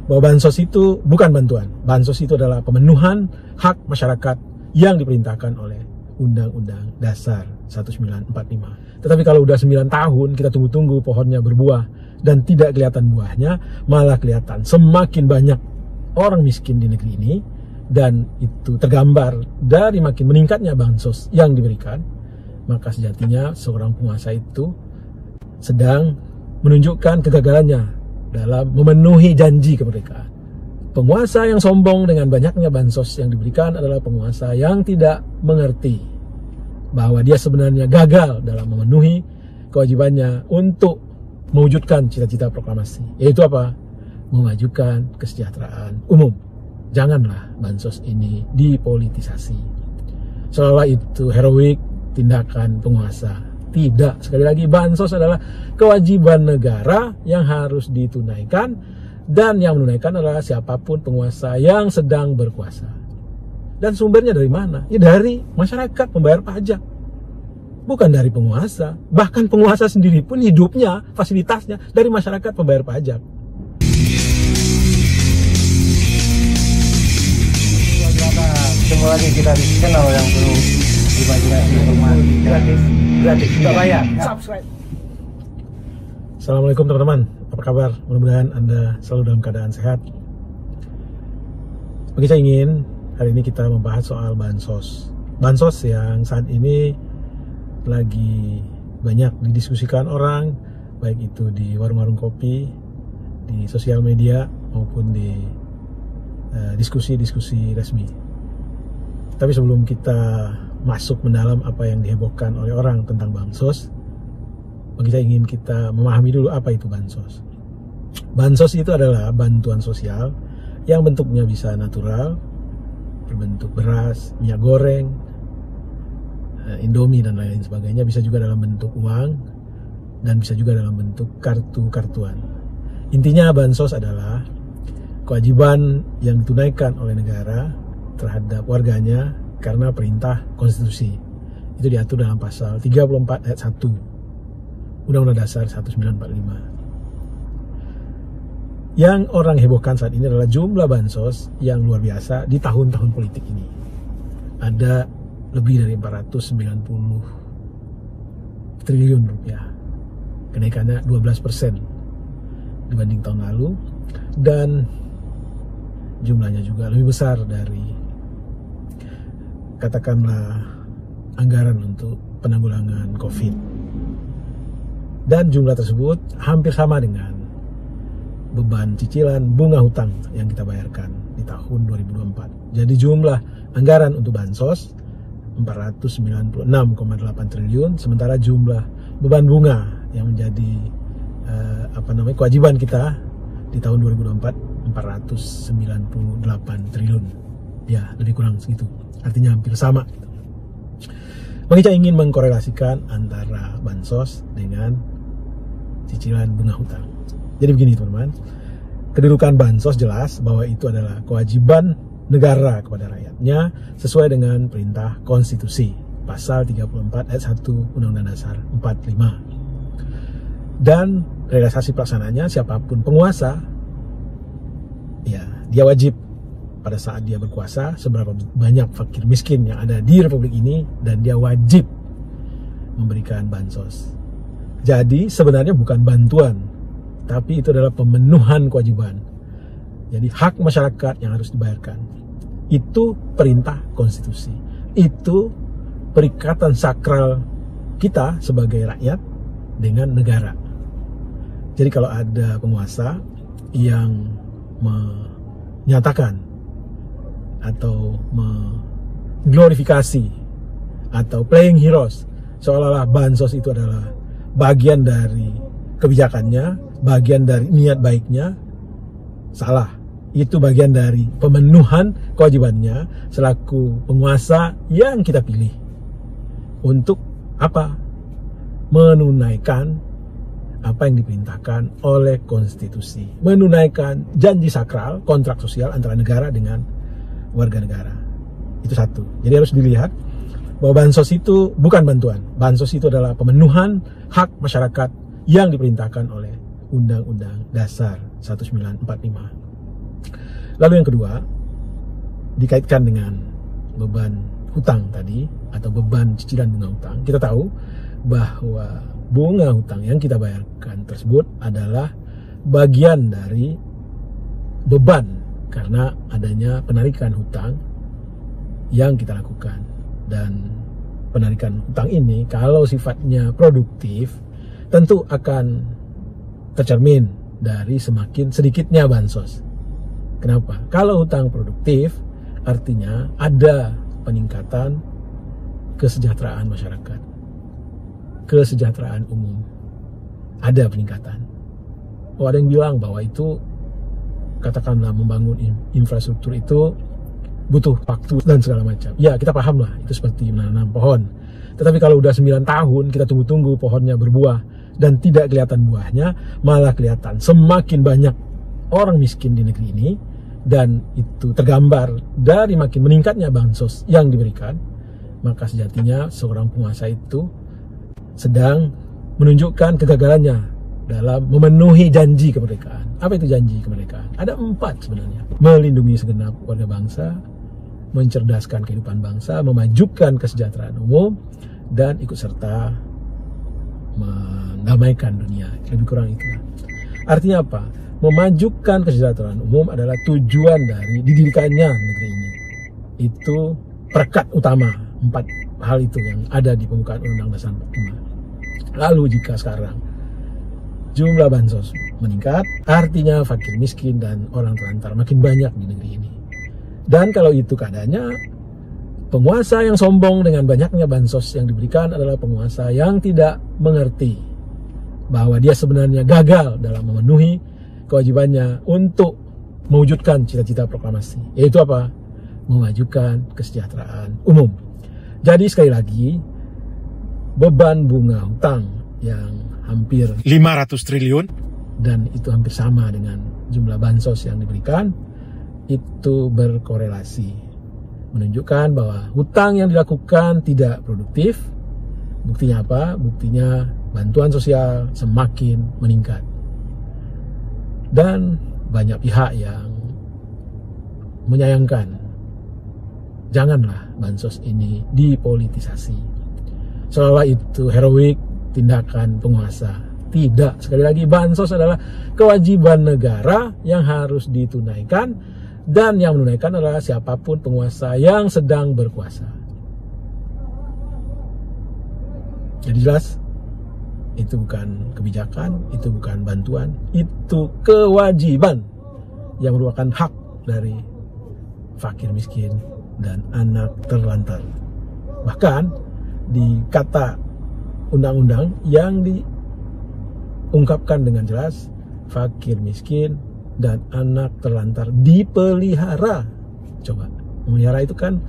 bahwa bansos itu bukan bantuan. Bansos itu adalah pemenuhan hak masyarakat yang diperintahkan oleh Undang-Undang Dasar 1945. Tetapi kalau udah 9 tahun kita tunggu-tunggu pohonnya berbuah dan tidak kelihatan buahnya, malah kelihatan semakin banyak orang miskin di negeri ini, dan itu tergambar dari makin meningkatnya bansos yang diberikan, maka sejatinya seorang penguasa itu sedang menunjukkan kegagalannya dalam memenuhi janji kemerdekaan. Penguasa yang sombong dengan banyaknya bansos yang diberikan adalah penguasa yang tidak mengerti bahwa dia sebenarnya gagal dalam memenuhi kewajibannya untuk mewujudkan cita-cita proklamasi, yaitu apa? Memajukan kesejahteraan umum. Janganlah bansos ini dipolitisasi seolah itu heroik tindakan penguasa. Tidak, sekali lagi bansos adalah kewajiban negara yang harus ditunaikan, dan yang menunaikan adalah siapapun penguasa yang sedang berkuasa. Dan sumbernya dari mana? Ya dari masyarakat pembayar pajak, bukan dari penguasa. Bahkan penguasa sendiri pun hidupnya, fasilitasnya dari masyarakat pembayar pajak. Ketemu lagi kita di channel yang perlu dibagikan informasi gratis tidak bayar. Subscribe. Assalamualaikum teman-teman, apa kabar? Mudah-mudahan Anda selalu dalam keadaan sehat. Bagi saya ingin hari ini kita membahas soal bansos. Bansos yang saat ini lagi banyak didiskusikan orang, baik itu di warung-warung kopi, di sosial media, maupun di diskusi-diskusi resmi. Tapi sebelum kita masuk mendalam apa yang dihebohkan oleh orang tentang bansos, bagi saya ingin kita memahami dulu apa itu bansos. Bansos itu adalah bantuan sosial yang bentuknya bisa natural, berbentuk beras, minyak goreng, Indomie dan lain sebagainya, bisa juga dalam bentuk uang, dan bisa juga dalam bentuk kartu-kartuan. Intinya bansos adalah kewajiban yang ditunaikan oleh negara terhadap warganya karena perintah konstitusi. Itu diatur dalam pasal 34 ayat 1 Undang-Undang Dasar 1945. Yang orang hebohkan saat ini adalah jumlah bansos yang luar biasa di tahun-tahun politik ini. Ada lebih dari 490 triliun rupiah. Kenaikannya 12% dibanding tahun lalu, dan jumlahnya juga lebih besar dari katakanlah anggaran untuk penanggulangan COVID. Dan jumlah tersebut hampir sama dengan beban cicilan bunga hutang yang kita bayarkan di tahun 2024. Jadi jumlah anggaran untuk bansos 496,8 triliun, sementara jumlah beban bunga yang menjadi kewajiban kita di tahun 2024 498 triliun. Ya, lebih kurang segitu. Artinya hampir sama. Bagi saya ingin mengkorelasikan antara bansos dengan cicilan bunga hutang. Jadi begini teman-teman, kedudukan bansos jelas bahwa itu adalah kewajiban negara kepada rakyatnya sesuai dengan perintah konstitusi pasal 34 ayat 1 Undang-Undang Dasar 45. Dan realisasi pelaksananya siapapun penguasa, ya dia wajib pada saat dia berkuasa, seberapa banyak fakir miskin yang ada di republik ini, dan dia wajib memberikan bansos. Jadi sebenarnya bukan bantuan, tapi itu adalah pemenuhan kewajiban. Jadi hak masyarakat yang harus dibayarkan. Itu perintah konstitusi. Itu perikatan sakral kita sebagai rakyat dengan negara. Jadi kalau ada penguasa yang menyatakan atau mengglorifikasi atau playing heroes seolah-olah bansos itu adalah bagian dari kebijakannya, bagian dari niat baiknya, salah. Itu bagian dari pemenuhan kewajibannya selaku penguasa yang kita pilih untuk apa? Menunaikan apa yang diperintahkan oleh konstitusi, menunaikan janji sakral, kontrak sosial antara negara dengan warga negara. Itu satu. Jadi harus dilihat bahwa bansos itu bukan bantuan. Bansos itu adalah pemenuhan hak masyarakat yang diperintahkan oleh Undang-Undang Dasar 1945. Lalu yang kedua, dikaitkan dengan beban hutang tadi atau beban cicilan bunga hutang. Kita tahu bahwa bunga hutang yang kita bayarkan tersebut adalah bagian dari beban karena adanya penarikan hutang yang kita lakukan. Dan penarikan hutang ini kalau sifatnya produktif tentu akan tercermin dari semakin sedikitnya bansos. Kenapa? Kalau hutang produktif artinya ada peningkatan kesejahteraan masyarakat, kesejahteraan umum, ada peningkatan. Oh, ada yang bilang bahwa itu katakanlah membangun infrastruktur itu butuh waktu dan segala macam. Ya, kita paham lah, itu seperti menanam pohon. Tetapi kalau udah 9 tahun kita tunggu-tunggu pohonnya berbuah dan tidak kelihatan buahnya, malah kelihatan semakin banyak orang miskin di negeri ini, dan itu tergambar dari makin meningkatnya bansos yang diberikan, maka sejatinya seorang penguasa itu sedang menunjukkan kegagalannya dalam memenuhi janji kemerdekaan. Apa itu janji kemerdekaan? Ada 4 sebenarnya. Melindungi segenap warga bangsa, mencerdaskan kehidupan bangsa, memajukan kesejahteraan umum, dan ikut serta mendamaikan dunia. Lebih kurang itulah. Artinya apa? Memajukan kesejahteraan umum adalah tujuan dari didirikannya negeri ini. Itu perekat utama 4 hal itu yang ada di pembukaan Undang-Undang Dasar 45. Lalu jika sekarang jumlah bansos meningkat, artinya fakir miskin dan orang terlantar makin banyak di negeri ini. Dan kalau itu keadaannya, penguasa yang sombong dengan banyaknya bansos yang diberikan adalah penguasa yang tidak mengerti bahwa dia sebenarnya gagal dalam memenuhi kewajibannya untuk mewujudkan cita-cita proklamasi, yaitu apa? Memajukan kesejahteraan umum. Jadi sekali lagi, beban bunga hutang yang hampir 500 triliun dan itu hampir sama dengan jumlah bansos yang diberikan, itu berkorelasi, menunjukkan bahwa hutang yang dilakukan tidak produktif. Buktinya apa? Buktinya bantuan sosial semakin meningkat. Dan banyak pihak yang menyayangkan, janganlah bansos ini dipolitisasi, seolah itu heroik tindakan penguasa. Tidak, sekali lagi bansos adalah kewajiban negara yang harus ditunaikan, dan yang menunaikan adalah siapapun penguasa yang sedang berkuasa. Jadi jelas, itu bukan kebijakan, itu bukan bantuan, itu kewajiban yang merupakan hak dari fakir miskin dan anak terlantar. Bahkan di kata undang-undang yang diungkapkan dengan jelas, fakir miskin dan anak terlantar dipelihara. Coba, memelihara itu kan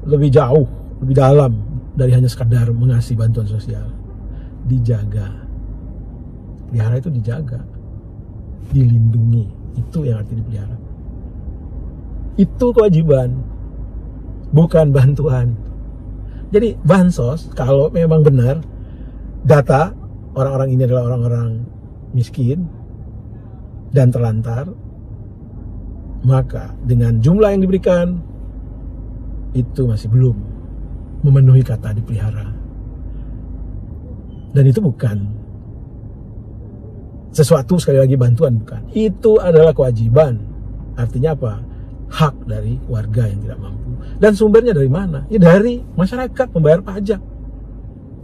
lebih jauh, lebih dalam dari hanya sekadar mengasih bantuan sosial. Dijaga. Pelihara itu dijaga, dilindungi. Itu yang arti dipelihara. Itu kewajiban, bukan bantuan. Jadi bansos, kalau memang benar data orang-orang ini adalah orang-orang miskin dan terlantar, maka dengan jumlah yang diberikan itu masih belum memenuhi kata dipelihara. Dan itu bukan sesuatu, sekali lagi, bantuan, bukan. Itu adalah kewajiban. Artinya apa? Hak dari warga yang tidak mampu. Dan sumbernya dari mana? Ya dari masyarakat pembayar pajak.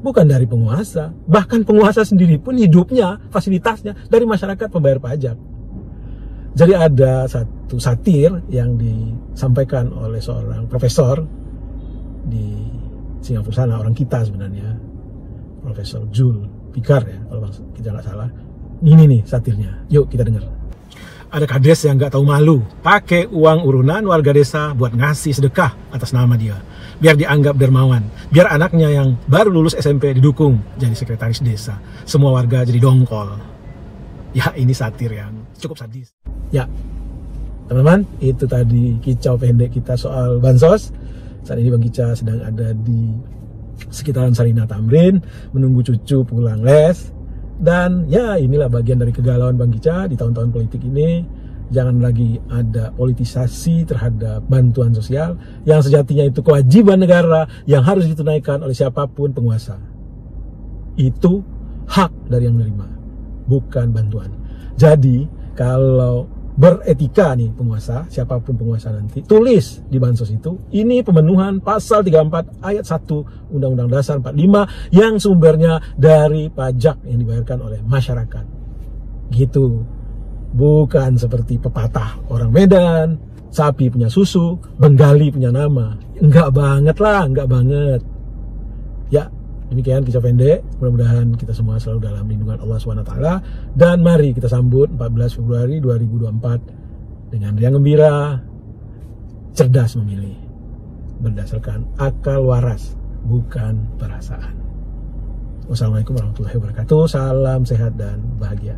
Bukan dari penguasa. Bahkan penguasa sendiri pun hidupnya, fasilitasnya dari masyarakat pembayar pajak. Jadi ada satu satir yang disampaikan oleh seorang profesor di Singapura sana, orang kita sebenarnya, Profesor Jules Picard ya, kalau kita nggak salah. Ini nih satirnya, yuk kita dengar. Ada kades yang nggak tahu malu, pakai uang urunan warga desa buat ngasih sedekah atas nama dia, biar dianggap dermawan, biar anaknya yang baru lulus SMP didukung jadi sekretaris desa, semua warga jadi dongkol. Ya, ini satir yang cukup sadis. Ya, teman-teman, itu tadi kicau pendek kita soal bansos. Saat ini Bang Kica sedang ada di sekitaran Sarina Tamrin, menunggu cucu pulang les. Dan ya, inilah bagian dari kegalauan Bang Kica di tahun-tahun politik ini. Jangan lagi ada politisasi terhadap bantuan sosial yang sejatinya itu kewajiban negara yang harus ditunaikan oleh siapapun penguasa. Itu hak dari yang menerima, bukan bantuan. Jadi kalau beretika nih penguasa, siapapun penguasa nanti, tulis di bansos itu, ini pemenuhan pasal 34 ayat 1 Undang-Undang Dasar 45 yang sumbernya dari pajak yang dibayarkan oleh masyarakat. Gitu. Bukan seperti pepatah orang Medan, sapi punya susu, Bengali punya nama. Enggak banget lah, enggak banget. Ya, demikian kisah pendek. Mudah-mudahan kita semua selalu dalam lindungan Allah SWT. Dan mari kita sambut 14 Februari 2024 dengan riang gembira, cerdas memilih berdasarkan akal waras, bukan perasaan. Wassalamualaikum warahmatullahi wabarakatuh. Salam sehat dan bahagia.